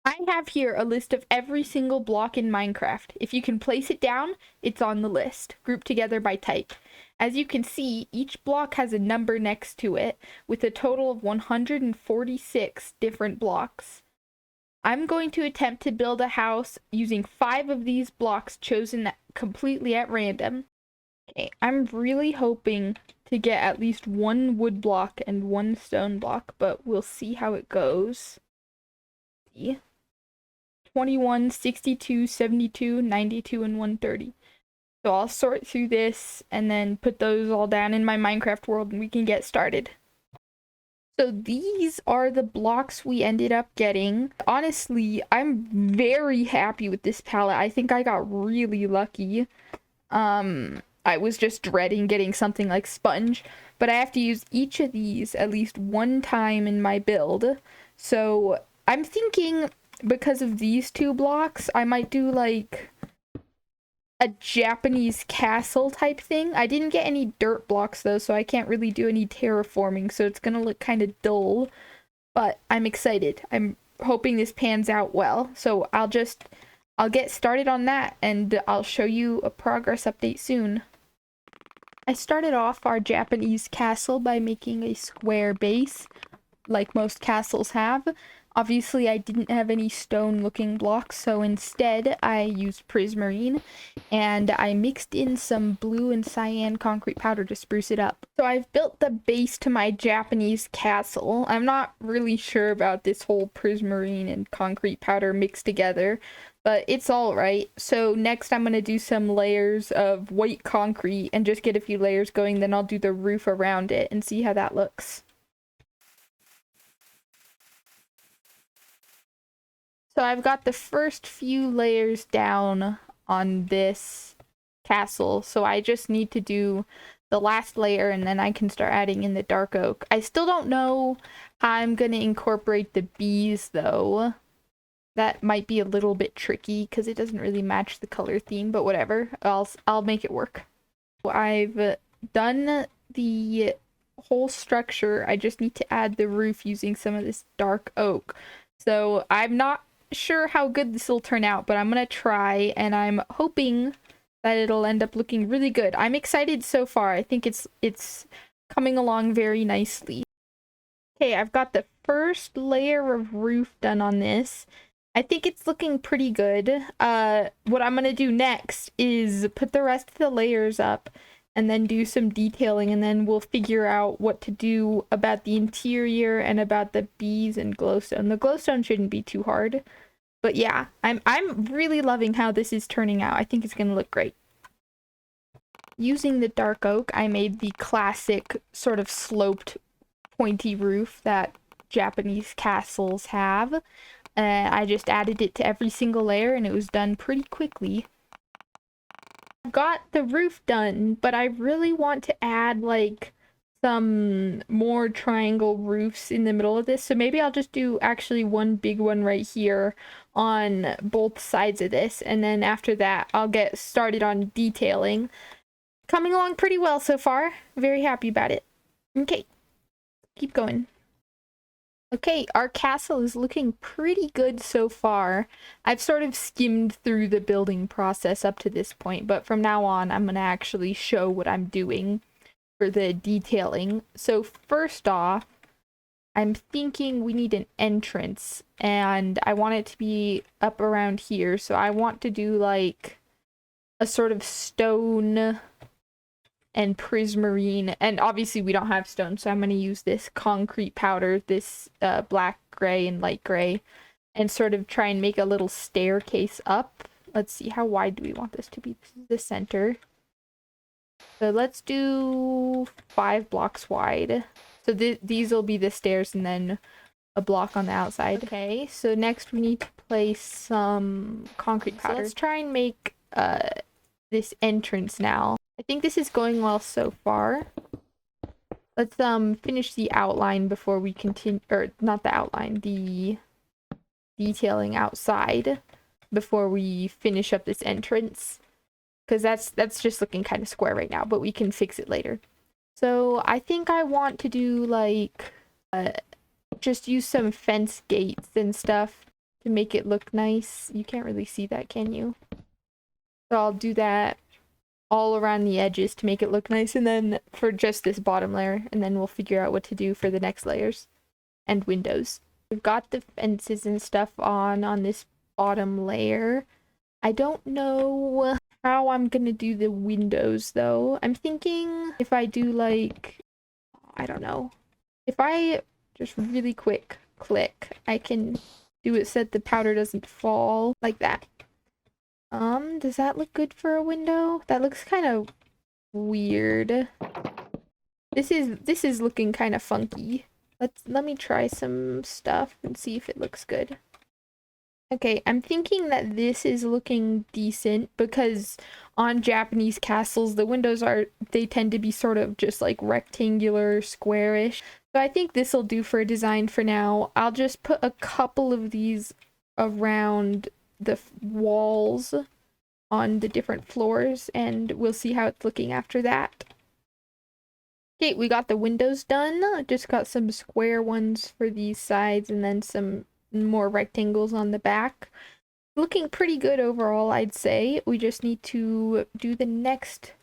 I have here a list of every single block in Minecraft. If you can place it down, it's on the list, grouped together by type. As you can see, each block has a number next to it, with a total of 146 different blocks. I'm going to attempt to build a house using 5 of these blocks chosen completely at random. Okay, I'm really hoping to get at least 1 wood block and 1 stone block, but we'll see how it goes. 21, 62, 72, 92, and 130. So I'll sort through this and then put those all down in my Minecraft world and we can get started. So these are the blocks we ended up getting. Honestly, I'm very happy with this palette. I think I got really lucky. I was just dreading getting something like sponge, but I have to use each of these at least one time in my build. So I'm thinking because of these 2 blocks, I might do like a Japanese castle type thing. I didn't get any dirt blocks though, so I can't really do any terraforming, so it's gonna look kind of dull, but I'm excited. I'm hoping this pans out well. So I'll get started on that and I'll show you a progress update soon. I started off our Japanese castle by making a square base, like most castles have. Obviously, I didn't have any stone-looking blocks, so instead I used prismarine, and I mixed in some blue and cyan concrete powder to spruce it up. So I've built the base to my Japanese castle. I'm not really sure about this whole prismarine and concrete powder mixed together, but it's all right. So next I'm going to do some layers of white concrete and just get a few layers going, then I'll do the roof around it and see how that looks. So I've got the first few layers down on this castle, so I just need to do the last layer and then I can start adding in the dark oak. I still don't know how I'm going to incorporate the bees though. That might be a little bit tricky because it doesn't really match the color theme, but whatever. I'll make it work. I've done the whole structure. I just need to add the roof using some of this dark oak. So I'm not sure how good this will turn out, but I'm gonna try and I'm hoping that it'll end up looking really good. I'm excited so far. I think it's coming along very nicely. Okay, I've got the first layer of roof done on this. I think it's looking pretty good. What I'm gonna do next is put the rest of the layers up and then do some detailing, and then we'll figure out what to do about the interior and about the bees and glowstone. The glowstone shouldn't be too hard. But yeah, I'm really loving how this is turning out. I think it's gonna look great. Using the dark oak, I made the classic sort of sloped pointy roof that Japanese castles have. I just added it to every single layer and it was done pretty quickly. I've got the roof done, but I really want to add like some more triangle roofs in the middle of this. So maybe I'll just do actually one big one right here on both sides of this. And then after that, I'll get started on detailing. Coming along pretty well so far. Very happy about it. Okay, keep going. Okay, our castle is looking pretty good so far. I've sort of skimmed through the building process up to this point, but from now on, I'm going to actually show what I'm doing for the detailing. So first off, I'm thinking we need an entrance, and I want it to be up around here. So I want to do like a sort of stone and prismarine, and obviously we don't have stone, so I'm going to use this concrete powder, this black, gray, and light gray, and sort of try and make a little staircase up. Let's see, how wide do we want this to be? This is the center. So let's do 5 blocks wide. So these will be the stairs and then a block on the outside. Okay, so next we need to place some concrete powder. So let's try and make this entrance now. I think this is going well so far. Let's finish the outline before we continue, or not the outline, the detailing outside before we finish up this entrance, because that's just looking kind of square right now, but we can fix it later. So I think I want to do like just use some fence gates and stuff to make it look nice. You can't really see that, can you? So I'll do that all around the edges to make it look nice, and then for just this bottom layer, and then we'll figure out what to do for the next layers and windows. We've got the fences and stuff on this bottom layer. I don't know how I'm gonna do the windows though. I'm thinking if I do like, I don't know, if I just really quick click, I can do it so that the powder doesn't fall like that. Does that look good for a window? That looks kind of weird. This is looking kind of funky. Let me try some stuff and see if it looks good. Okay, I'm thinking that this is looking decent because on Japanese castles, the windows they tend to be sort of just like rectangular, squarish. So I think this will do for a design for now. I'll just put a couple of these around the walls on the different floors, and we'll see how it's looking after that. Okay, we got the windows done. I just got some square ones for these sides and then some more rectangles on the back. Looking pretty good overall, I'd say. We just need to do the next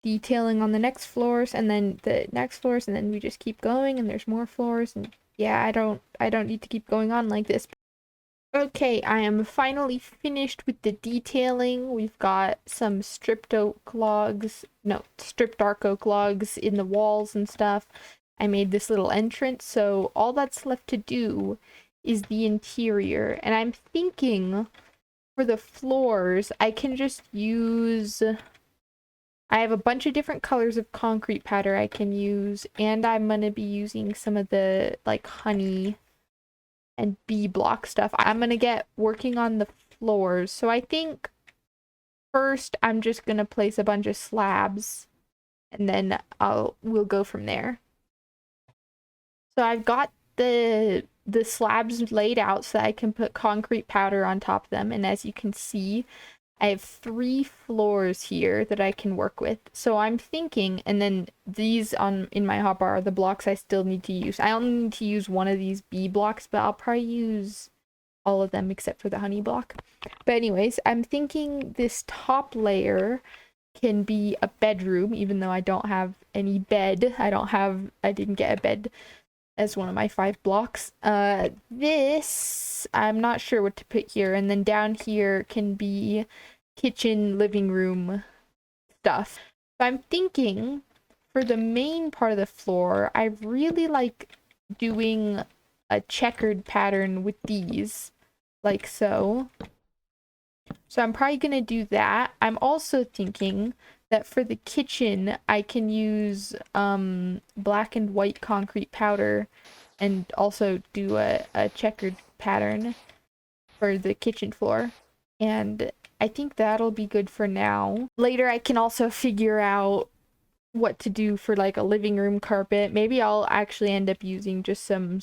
detailing on the next floors and then the next floors, and then we just keep going and there's more floors, and yeah, I don't need to keep going on like this. Okay, I am finally finished with the detailing. We've got some stripped dark oak logs in the walls and stuff. I made this little entrance, so all that's left to do is the interior. And I'm thinking for the floors, I can just use... I have a bunch of different colors of concrete powder I can use, and I'm gonna be using some of the, like, honey and bee block stuff. I'm gonna get working on the floors. So I think first I'm just gonna place a bunch of slabs and then we'll go from there. So I've got the slabs laid out so that I can put concrete powder on top of them, and as you can see, I have 3 floors here that I can work with. So I'm thinking, and then these in my hotbar are the blocks I still need to use. I only need to use one of these bee blocks, but I'll probably use all of them except for the honey block. But anyways, I'm thinking this top layer can be a bedroom, even though I don't have any bed. I didn't get a bed as one of my 5 blocks. This, I'm not sure what to put here. And then down here can be kitchen, living room stuff. So I'm thinking for the main part of the floor, I really like doing a checkered pattern with these, like so. So I'm probably gonna do that. I'm also thinking that for the kitchen, I can use black and white concrete powder and also do a checkered pattern for the kitchen floor. And I think that'll be good for now. Later, I can also figure out what to do for like a living room carpet. Maybe I'll actually end up using just some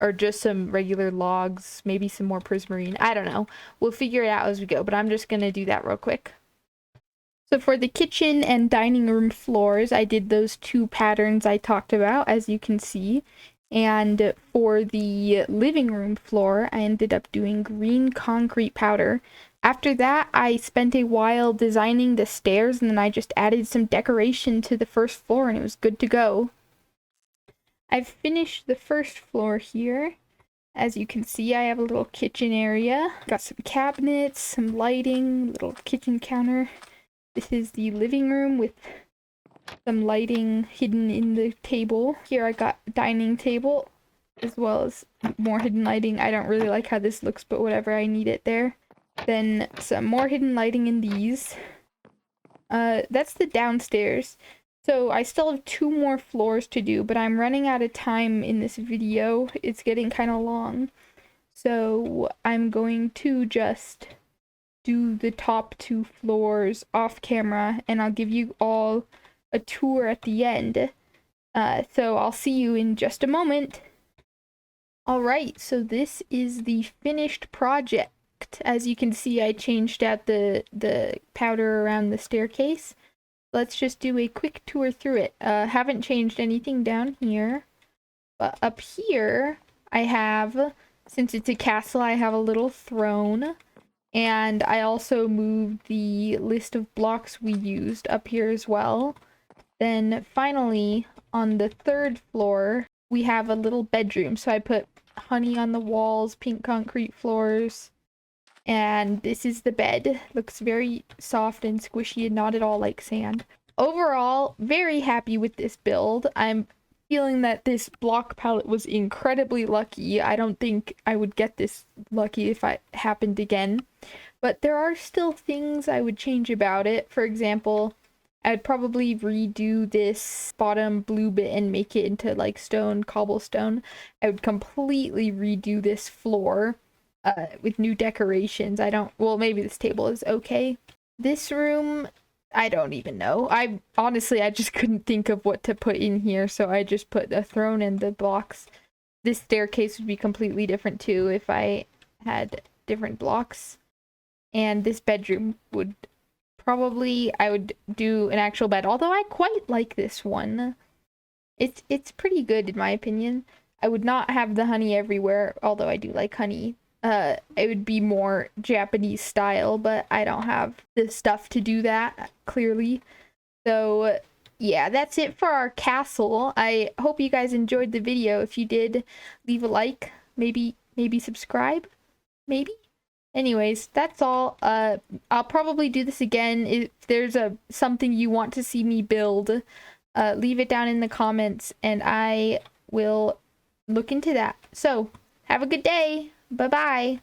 or just some regular logs, maybe some more prismarine. I don't know. We'll figure it out as we go, but I'm just gonna do that real quick. So for the kitchen and dining room floors, I did those 2 patterns I talked about, as you can see. And for the living room floor, I ended up doing green concrete powder. After that, I spent a while designing the stairs, and then I just added some decoration to the first floor, and it was good to go. I've finished the first floor here. As you can see, I have a little kitchen area. Got some cabinets, some lighting, little kitchen counter. This is the living room with some lighting hidden in the table. Here I got a dining table as well as more hidden lighting. I don't really like how this looks, but whatever, I need it there. Then some more hidden lighting in these. That's the downstairs. So I still have 2 more floors to do, but I'm running out of time in this video. It's getting kind of long. So I'm going to just do the top 2 floors off camera, and I'll give you all a tour at the end. So I'll see you in just a moment. Alright, so this is the finished project. As you can see, I changed out the powder around the staircase. Let's just do a quick tour through it. Haven't changed anything down here. But up here, I have since it's a castle, I have a little throne. And I also moved the list of blocks we used up here as well. Then finally, on the 3rd floor, we have a little bedroom. So I put honey on the walls, pink concrete floors. And this is the bed. Looks very soft and squishy and not at all like sand. Overall, very happy with this build. I'm feeling that this block palette was incredibly lucky. I don't think I would get this lucky if it happened again. But there are still things I would change about it. For example, I'd probably redo this bottom blue bit and make it into like stone, cobblestone. I would completely redo this floor with new decorations. Well, maybe this table is okay. This room, I don't even know. I just couldn't think of what to put in here, so I just put the throne and the blocks. This staircase would be completely different too if I had different blocks. And this bedroom would I would do an actual bed, although I quite like this one. It's pretty good in my opinion. I would not have the honey everywhere, although I do like honey. It would be more Japanese style, but I don't have the stuff to do that, clearly. So yeah, that's it for our castle. I hope you guys enjoyed the video. If you did, leave a like, maybe subscribe, maybe. Anyways, that's all. I'll probably do this again. If there's something you want to see me build, leave it down in the comments and I will look into that. So, have a good day. Bye-bye.